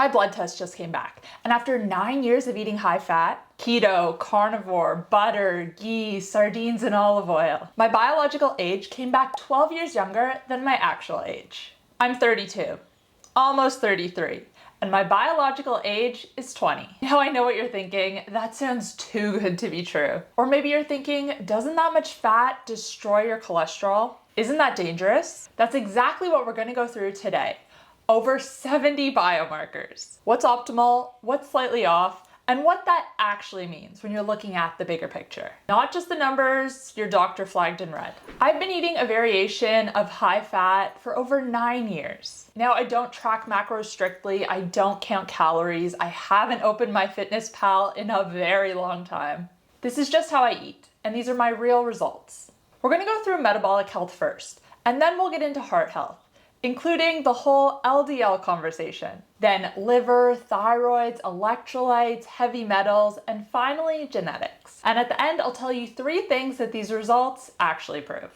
My blood test just came back, and after 9 years of eating high fat, keto, carnivore, butter, ghee, sardines, and olive oil, my biological age came back 12 years younger than my actual age. I'm 32, almost 33, and my biological age is 20. Now I know what you're thinking, that sounds too good to be true. Or maybe you're thinking, doesn't that much fat destroy your cholesterol? Isn't that dangerous? That's exactly what we're gonna go through today. Over 70 biomarkers. What's optimal, what's slightly off, and what that actually means when you're looking at the bigger picture. Not just the numbers your doctor flagged in red. I've been eating a variation of high fat for over 9 years. Now I don't track macros strictly, I don't count calories, I haven't opened my MyFitnessPal in a very long time. This is just how I eat, and these are my real results. We're gonna go through metabolic health first, and then we'll get into heart health, including the whole LDL conversation, then liver, thyroids, electrolytes, heavy metals, and finally genetics. And at the end, I'll tell you 3 things that these results actually prove.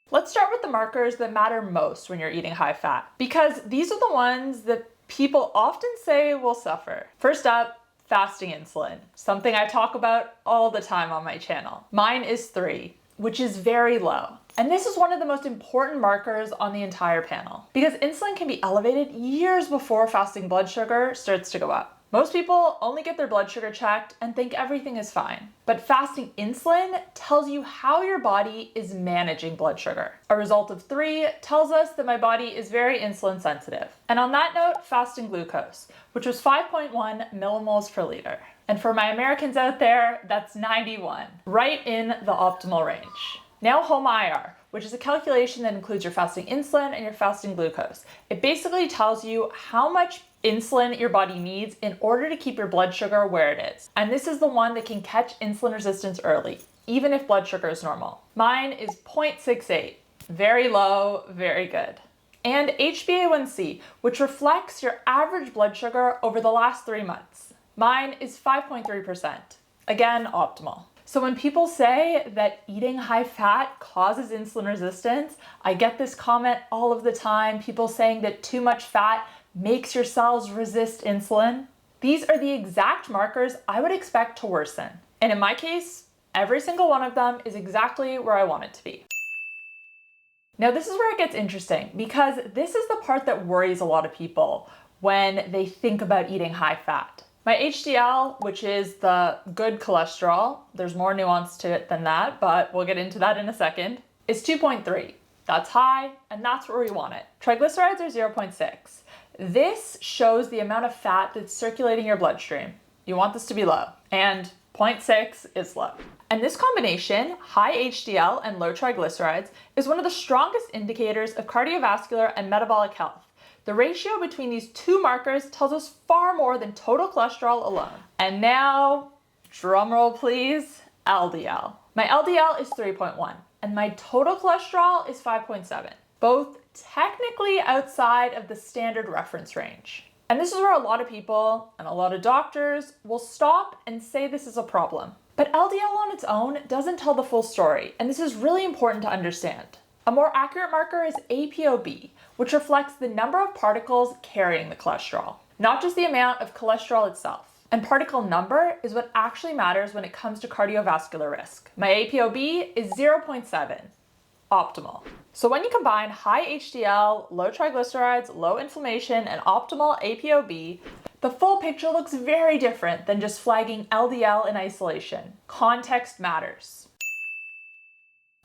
Let's start with the markers that matter most when you're eating high fat, because these are the ones that people often say will suffer. First up, fasting insulin, something I talk about all the time on my channel. Mine is 3, which is very low. And this is one of the most important markers on the entire panel because insulin can be elevated years before fasting blood sugar starts to go up. Most people only get their blood sugar checked and think everything is fine. But fasting insulin tells you how your body is managing blood sugar. A result of 3 tells us that my body is very insulin sensitive. And on that note, fasting glucose, which was 5.1 millimoles per liter. And for my Americans out there, that's 91, right in the optimal range. Now HOMA-IR, which is a calculation that includes your fasting insulin and your fasting glucose. It basically tells you how much insulin your body needs in order to keep your blood sugar where it is. And this is the one that can catch insulin resistance early, even if blood sugar is normal. Mine is 0.68, very low, very good. And HbA1c, which reflects your average blood sugar over the last 3 months. Mine is 5.3%, again, optimal. So when people say that eating high fat causes insulin resistance, I get this comment all of the time, people saying that too much fat makes your cells resist insulin. These are the exact markers I would expect to worsen. And in my case, every single one of them is exactly where I want it to be. Now this is where it gets interesting because this is the part that worries a lot of people when they think about eating high fat. My HDL, which is the good cholesterol, there's more nuance to it than that, but we'll get into that in a second, is 2.3. That's high, and that's where we want it. Triglycerides are 0.6. This shows the amount of fat that's circulating your bloodstream. You want this to be low, and 0.6 is low. And this combination, high HDL and low triglycerides, is one of the strongest indicators of cardiovascular and metabolic health. The ratio between these 2 markers tells us far more than total cholesterol alone. And now, drumroll please, LDL. My LDL is 3.1 and my total cholesterol is 5.7, both technically outside of the standard reference range. And this is where a lot of people and a lot of doctors will stop and say this is a problem. But LDL on its own doesn't tell the full story, and this is really important to understand. A more accurate marker is ApoB, which reflects the number of particles carrying the cholesterol, not just the amount of cholesterol itself. And particle number is what actually matters when it comes to cardiovascular risk. My ApoB is 0.7, optimal. So when you combine high HDL, low triglycerides, low inflammation, and optimal ApoB, the full picture looks very different than just flagging LDL in isolation. Context matters.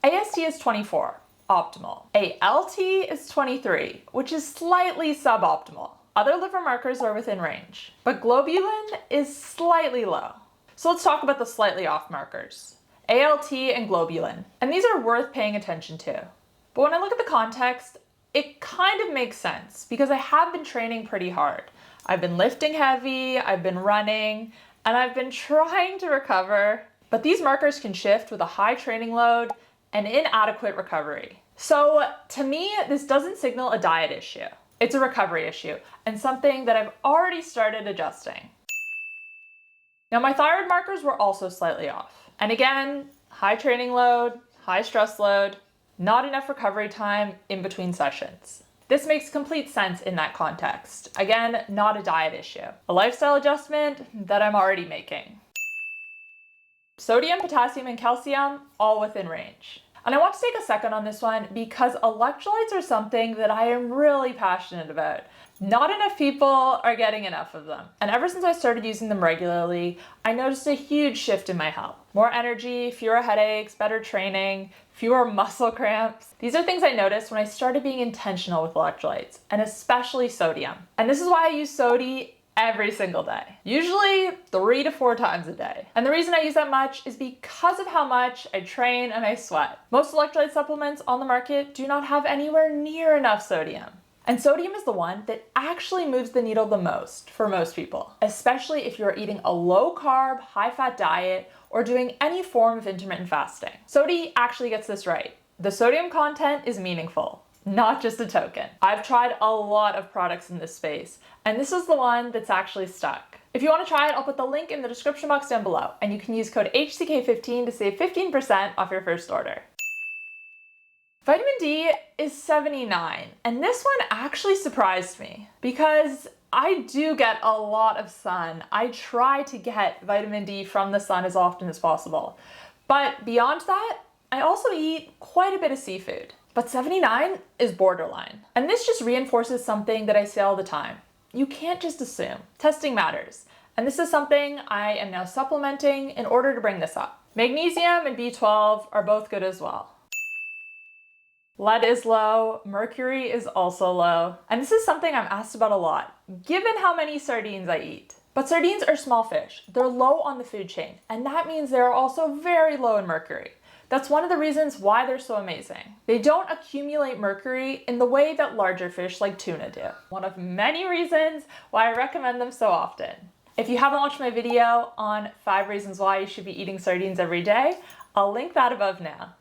AST is 24. Optimal. ALT is 23, which is slightly suboptimal. Other liver markers are within range, but globulin is slightly low. So let's talk about the slightly off markers, ALT and globulin. And these are worth paying attention to. But when I look at the context, it kind of makes sense because I have been training pretty hard. I've been lifting heavy, I've been running, and I've been trying to recover. But these markers can shift with a high training load and inadequate recovery. So to me, this doesn't signal a diet issue. It's a recovery issue and something that I've already started adjusting. Now my thyroid markers were also slightly off. And again, high training load, high stress load, not enough recovery time in between sessions. This makes complete sense in that context. Again, not a diet issue. A lifestyle adjustment that I'm already making. Sodium, potassium, and calcium, all within range. And I want to take a second on this one because electrolytes are something that I am really passionate about. Not enough people are getting enough of them. And ever since I started using them regularly, I noticed a huge shift in my health. More energy, fewer headaches, better training, fewer muscle cramps. These are things I noticed when I started being intentional with electrolytes, and especially sodium. And this is why I use sodium every single day, usually 3 to 4 times a day. And the reason I use that much is because of how much I train and I sweat. Most electrolyte supplements on the market do not have anywhere near enough sodium. And sodium is the one that actually moves the needle the most for most people, especially if you're eating a low carb, high fat diet or doing any form of intermittent fasting. Sodium actually gets this right. The sodium content is meaningful, not just a token. I've tried a lot of products in this space, and this is the one that's actually stuck. If you want to try it, I'll put the link in the description box down below, and you can use code HCK15 to save 15% off your first order. Vitamin D is 79, and this one actually surprised me because I do get a lot of sun. I try to get vitamin D from the sun as often as possible. But beyond that, I also eat quite a bit of seafood. But 79 is borderline. And this just reinforces something that I say all the time. You can't just assume. Testing matters. And this is something I am now supplementing in order to bring this up. Magnesium and B12 are both good as well. Lead is low, mercury is also low, and this is something I'm asked about a lot, given how many sardines I eat. But sardines are small fish. They're low on the food chain, and that means they're also very low in mercury. That's one of the reasons why they're so amazing. They don't accumulate mercury in the way that larger fish like tuna do. One of many reasons why I recommend them so often. If you haven't watched my video on 5 reasons why you should be eating sardines every day, I'll link that above now.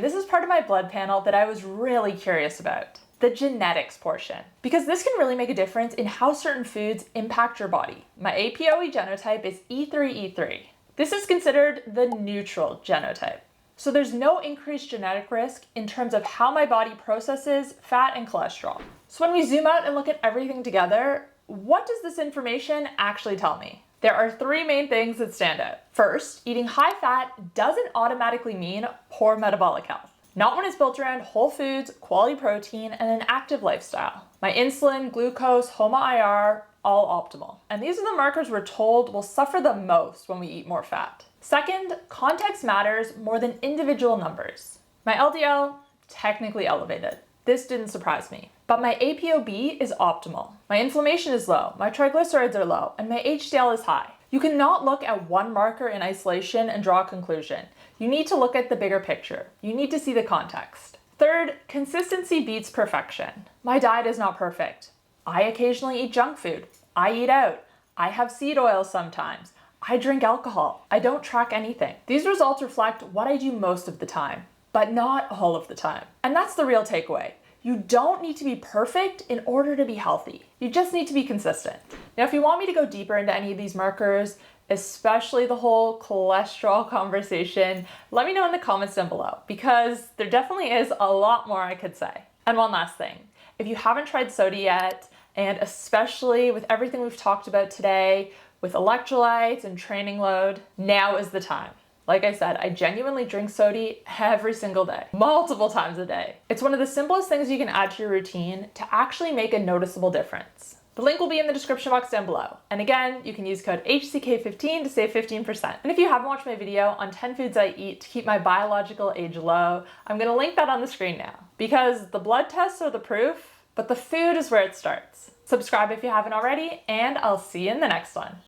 This is part of my blood panel that I was really curious about, the genetics portion, because this can really make a difference in how certain foods impact your body. My ApoE genotype is E3E3. This is considered the neutral genotype. So there's no increased genetic risk in terms of how my body processes fat and cholesterol. So when we zoom out and look at everything together, what does this information actually tell me? There are 3 main things that stand out. First, eating high fat doesn't automatically mean poor metabolic health. Not when it's built around whole foods, quality protein, and an active lifestyle. My insulin, glucose, HOMA-IR, all optimal. And these are the markers we're told will suffer the most when we eat more fat. Second, context matters more than individual numbers. My LDL, technically elevated. This didn't surprise me. But my ApoB is optimal. My inflammation is low, my triglycerides are low, and my HDL is high. You cannot look at one marker in isolation and draw a conclusion. You need to look at the bigger picture. You need to see the context. Third, consistency beats perfection. My diet is not perfect. I occasionally eat junk food. I eat out. I have seed oil sometimes. I drink alcohol. I don't track anything. These results reflect what I do most of the time, but not all of the time. And that's the real takeaway. You don't need to be perfect in order to be healthy. You just need to be consistent. Now, if you want me to go deeper into any of these markers, especially the whole cholesterol conversation, let me know in the comments down below, because there definitely is a lot more I could say. And one last thing, if you haven't tried soda yet, and especially with everything we've talked about today, with electrolytes and training load, now is the time. Like I said, I genuinely drink soda every single day, multiple times a day. It's one of the simplest things you can add to your routine to actually make a noticeable difference. The link will be in the description box down below. And again, you can use code HCK15 to save 15%. And if you haven't watched my video on 10 foods I eat to keep my biological age low, I'm gonna link that on the screen now. Because the blood tests are the proof, but the food is where it starts. Subscribe if you haven't already, and I'll see you in the next one.